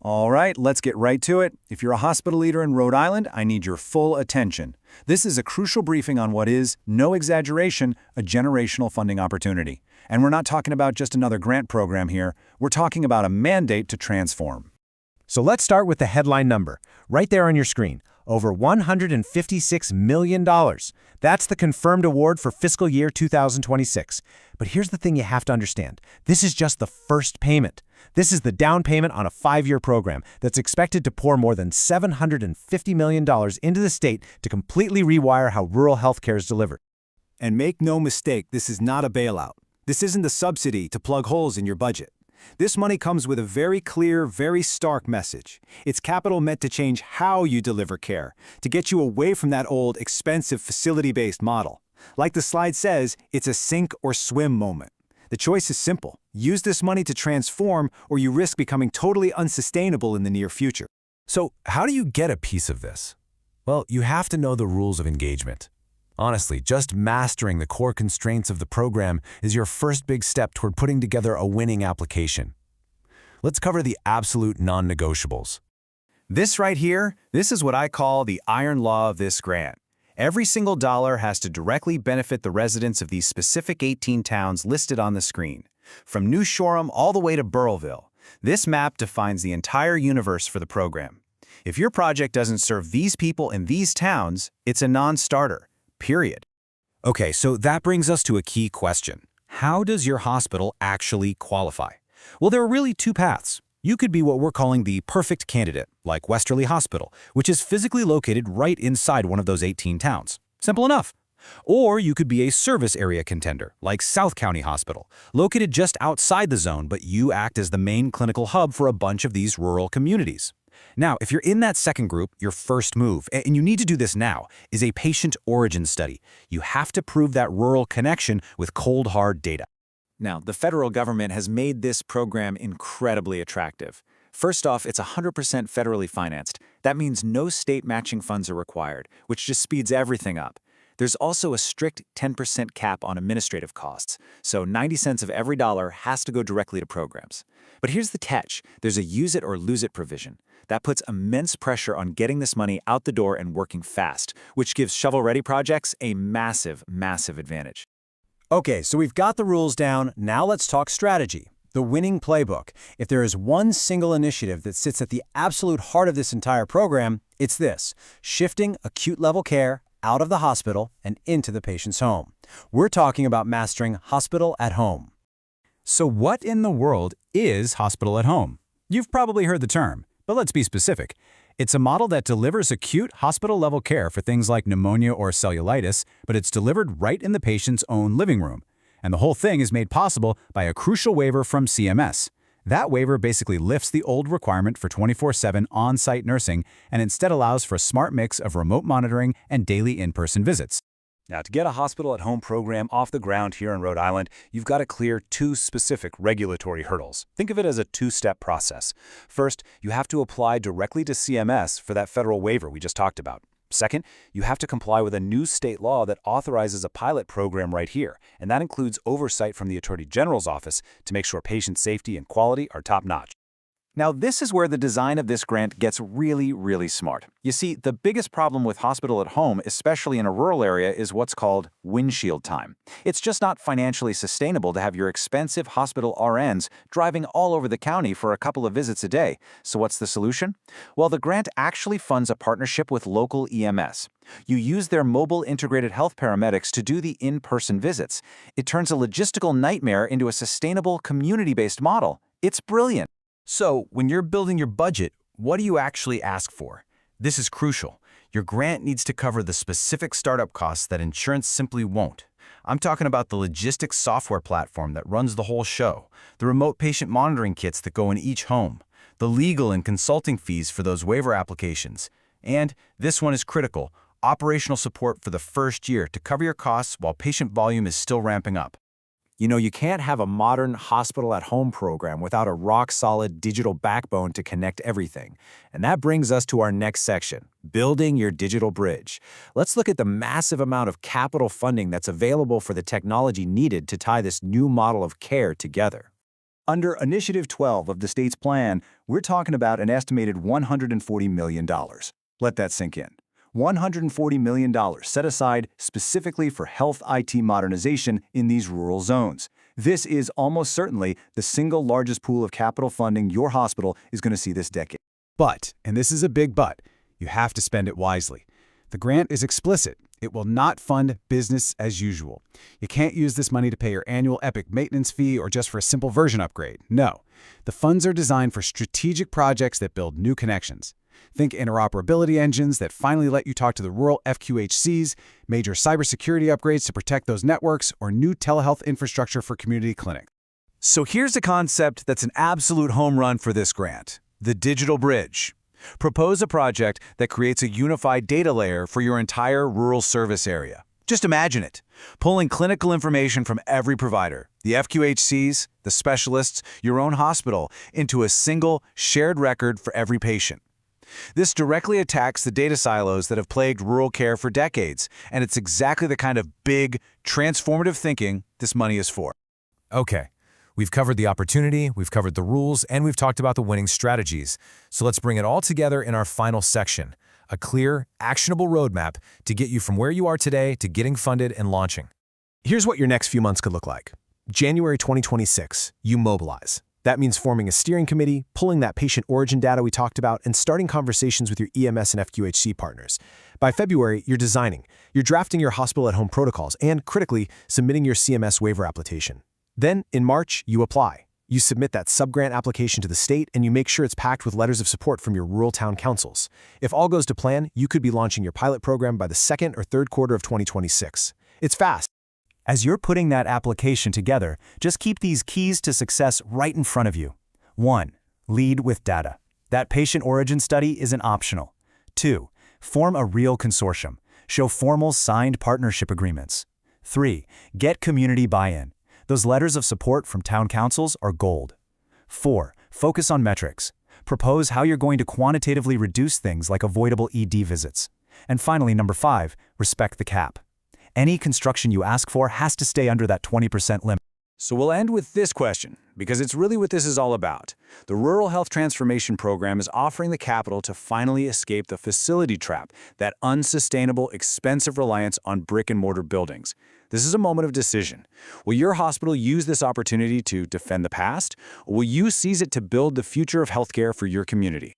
All right, let's get right to it. If you're a hospital leader in Rhode Island, I need your full attention. This is a crucial briefing on what is, no exaggeration, a generational funding opportunity. And we're not talking about just another grant program here. We're talking about a mandate to transform. So let's start with the headline number, right there on your screen, over $156 million. That's the confirmed award for fiscal year 2026. But here's the thing you have to understand. This is just the first payment. This is the down payment on a 5-year program that's expected to pour more than $750 million into the state to completely rewire how rural healthcare is delivered. And make no mistake, this is not a bailout. This isn't a subsidy to plug holes in your budget. This money comes with a very clear, very stark message. It's capital meant to change how you deliver care, to get you away from that old, expensive facility-based model. Like the slide says, it's a sink or swim moment. The choice is simple. Use this money to transform, or you risk becoming totally unsustainable in the near future. So how do you get a piece of this? Well, you have to know the rules of engagement. Honestly, just mastering the core constraints of the program is your first big step toward putting together a winning application. Let's cover the absolute non-negotiables. This right here, this is what I call the iron law of this grant. Every single dollar has to directly benefit the residents of these specific 18 towns listed on the screen. From New Shoreham all the way to Burrillville, this map defines the entire universe for the program. If your project doesn't serve these people in these towns, it's a non-starter. Period. Okay, so that brings us to a key question. How does your hospital actually qualify? Well, there are really two paths. You could be what we're calling the perfect candidate, like Westerly Hospital, which is physically located right inside one of those 18 towns. Simple enough. Or you could be a service area contender, like South County Hospital, located just outside the zone, but you act as the main clinical hub for a bunch of these rural communities. Now, if you're in that second group, your first move, and you need to do this now, is a patient origin study. You have to prove that rural connection with cold, hard data. Now, the federal government has made this program incredibly attractive. First off, it's 100% federally financed. That means no state matching funds are required, which just speeds everything up. There's also a strict 10% cap on administrative costs, so 90 cents of every dollar has to go directly to programs. But here's the catch. There's a use it or lose it provision. That puts immense pressure on getting this money out the door and working fast, which gives shovel-ready projects a massive, massive advantage. Okay, so we've got the rules down. Now let's talk strategy, the winning playbook. If there is one single initiative that sits at the absolute heart of this entire program, it's this: shifting acute-level care out of the hospital and into the patient's home. We're talking about mastering hospital at home. So what in the world is hospital at home? You've probably heard the term, but let's be specific. It's a model that delivers acute hospital-level care for things like pneumonia or cellulitis, but it's delivered right in the patient's own living room. And the whole thing is made possible by a crucial waiver from CMS. That waiver basically lifts the old requirement for 24/7 on-site nursing and instead allows for a smart mix of remote monitoring and daily in-person visits. Now, to get a hospital-at-home program off the ground here in Rhode Island, you've got to clear two specific regulatory hurdles. Think of it as a two-step process. First, you have to apply directly to CMS for that federal waiver we just talked about. Second, you have to comply with a new state law that authorizes a pilot program right here, and that includes oversight from the Attorney General's office to make sure patient safety and quality are top-notch. Now, this is where the design of this grant gets really, really smart. You see, the biggest problem with hospital at home, especially in a rural area, is what's called windshield time. It's just not financially sustainable to have your expensive hospital RNs driving all over the county for a couple of visits a day. So what's the solution? Well, the grant actually funds a partnership with local EMS. You use their mobile integrated health paramedics to do the in-person visits. It turns a logistical nightmare into a sustainable, community-based model. It's brilliant. So, when you're building your budget, what do you actually ask for? This is crucial. Your grant needs to cover the specific startup costs that insurance simply won't. I'm talking about the logistics software platform that runs the whole show, the remote patient monitoring kits that go in each home, the legal and consulting fees for those waiver applications, and, this one is critical, operational support for the first year to cover your costs while patient volume is still ramping up. You know, you can't have a modern hospital-at-home program without a rock-solid digital backbone to connect everything. And that brings us to our next section, building your digital bridge. Let's look at the massive amount of capital funding that's available for the technology needed to tie this new model of care together. Under Initiative 12 of the state's plan, we're talking about an estimated $140 million. Let that sink in. $140 million set aside specifically for health IT modernization in these rural zones. This is almost certainly the single largest pool of capital funding your hospital is going to see this decade. But, and this is a big but, you have to spend it wisely. The grant is explicit. It will not fund business as usual. You can't use this money to pay your annual Epic maintenance fee or just for a simple version upgrade. No. The funds are designed for strategic projects that build new connections. Think interoperability engines that finally let you talk to the rural FQHCs, major cybersecurity upgrades to protect those networks, or new telehealth infrastructure for community clinics. So here's a concept that's an absolute home run for this grant: the digital bridge. Propose a project that creates a unified data layer for your entire rural service area. Just imagine it, pulling clinical information from every provider, the FQHCs, the specialists, your own hospital, into a single, shared record for every patient. This directly attacks the data silos that have plagued rural care for decades, and it's exactly the kind of big, transformative thinking this money is for. Okay, we've covered the opportunity, we've covered the rules, and we've talked about the winning strategies. So let's bring it all together in our final section, a clear, actionable roadmap to get you from where you are today to getting funded and launching. Here's what your next few months could look like. January 2026, you mobilize. That means forming a steering committee, pulling that patient origin data we talked about, and starting conversations with your EMS and FQHC partners. By February, you're designing. You're drafting your hospital-at-home protocols and, critically, submitting your CMS waiver application. Then, in March, you apply. You submit that subgrant application to the state, and you make sure it's packed with letters of support from your rural town councils. If all goes to plan, you could be launching your pilot program by the second or third quarter of 2026. It's fast. As you're putting that application together, just keep these keys to success right in front of you. 1. Lead with data. That patient origin study isn't optional. 2. Form a real consortium. Show formal signed partnership agreements. 3. Get community buy-in. Those letters of support from town councils are gold. 4. Focus on metrics. Propose how you're going to quantitatively reduce things like avoidable ED visits. And finally, number 5, respect the cap. Any construction you ask for has to stay under that 20% limit. So we'll end with this question, because it's really what this is all about. The Rural Health Transformation Program is offering the capital to finally escape the facility trap, that unsustainable, expensive reliance on brick-and-mortar buildings. This is a moment of decision. Will your hospital use this opportunity to defend the past, or will you seize it to build the future of healthcare for your community?